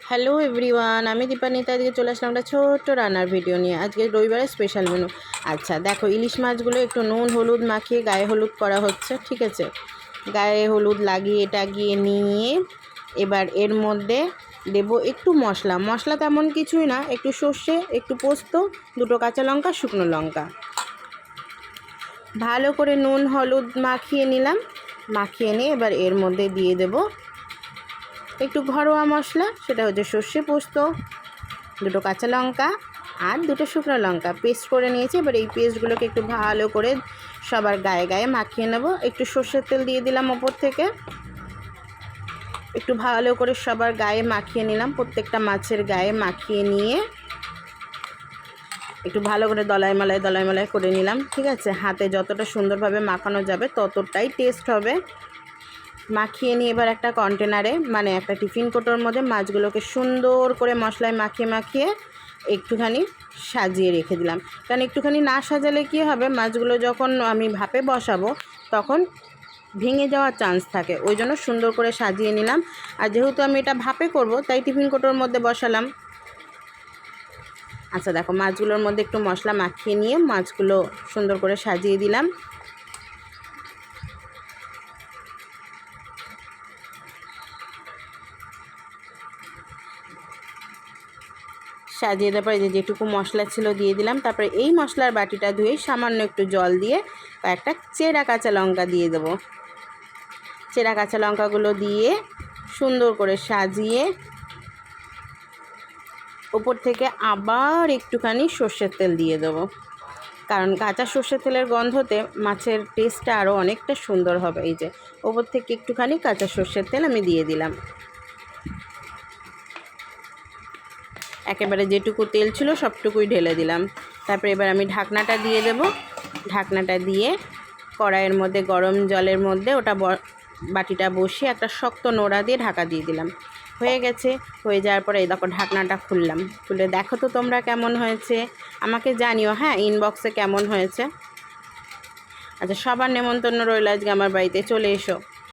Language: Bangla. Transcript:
হ্যালো এভরিওয়ান, আমি দীপান্বিতা। আজকে চলে আসলাম একটা ছোট্ট রান্নার ভিডিও নিয়ে। আজকে রবিবারের স্পেশাল মেনু। আচ্ছা দেখো, ইলিশ মাছগুলো একটু নুন হলুদ মাখিয়ে গায়ে হলুদ করা হচ্ছে, ঠিক আছে। গায়ে হলুদ লাগিয়ে টাগিয়ে নিয়ে এবার এর মধ্যে দেব একটু মশলা। মশলা তেমন কিছুই না, একটু সর্ষে, একটু পোস্ত, দুটো কাঁচা লঙ্কা, শুকনো লঙ্কা। ভালো করে নুন হলুদ মাখিয়ে নিলাম। মাখিয়ে নিয়ে এবার এর মধ্যে দিয়ে দেব একটু ঘরোয়া মশলা, সেটা হচ্ছে সর্ষে পোস্ত, দুটো কাঁচা লঙ্কা আর দুটো শুকনো লঙ্কা পেস্ট করে নিয়েছি। এবার এই পেস্টগুলোকে একটু ভালো করে সবার গায়ে গায়ে মাখিয়ে নেব। একটু সর্ষের তেল দিয়ে দিলাম ওপর থেকে, একটু ভালো করে সবার গায়ে মাখিয়ে নিলাম। প্রত্যেকটা মাছের গায়ে মাখিয়ে নিয়ে একটু ভালো করে দলাই মালাই করে নিলাম, ঠিক আছে। হাতে যতটা সুন্দরভাবে মাখানো যাবে ততটাই টেস্ট হবে। মাখিয়ে নিয়ে এবার একটা কন্টেনারে, মানে একটা টিফিন কোটোর মধ্যে মাছগুলোকে সুন্দর করে মশলায় মাখিয়ে একটুখানি সাজিয়ে রেখে দিলাম। কারণ একটুখানি না সাজালে কী হবে, মাছগুলো যখন আমি ভাপে বসাবো তখন ভেঙে যাওয়ার চান্স থাকে, ওই জন্য সুন্দর করে সাজিয়ে নিলাম। আর যেহেতু আমি এটা ভাপে করব তাই টিফিন কোটোর মধ্যে বসালাম। আচ্ছা দেখো, মাছগুলোর মধ্যে একটু মশলা মাখিয়ে নিয়ে মাছগুলো সুন্দর করে সাজিয়ে দিলাম। সাজিয়ে দেওয়ার পরে যেটুকু মশলা ছিল দিয়ে দিলাম। তারপরে এই মশলার বাটিটা ধুয়ে সামান্য একটু জল দিয়ে কয়েকটা চেরা কাঁচা লঙ্কা দিয়ে দেবো। চেরা কাঁচা লঙ্কাগুলো দিয়ে সুন্দর করে সাজিয়ে ওপর থেকে আবার একটুখানি সর্ষের তেল দিয়ে দেবো, কারণ কাঁচা সর্ষের তেলের গন্ধতে মাছের টেস্টটা আরও অনেকটা সুন্দর হবে। এই যে ওপর থেকে একটুখানি কাঁচা সর্ষের তেল আমি দিয়ে দিলাম। একেবারে যেটুকু তেল ছিল সবটুকুই ঢেলে দিলাম। তারপরে এবার আমি ঢাকনাটা দিয়ে দেব। ঢাকনাটা দিয়ে কড়াইয়ের মধ্যে গরম জলের মধ্যে ওটা বাটিটা বসিয়ে একটা শক্ত নোড়া দিয়ে ঢাকা দিয়ে দিলাম। হয়ে গেছে। হয়ে যাওয়ার পরে এই দেখো ঢাকনাটা খুললাম। খুলে দেখো তো তোমরা কেমন হয়েছে, আমাকে জানিও হ্যাঁ ইনবক্সে কেমন হয়েছে। আচ্ছা, সবার নেমন্তন্ন রইল, আজকে আমার বাড়িতে চলে এসো।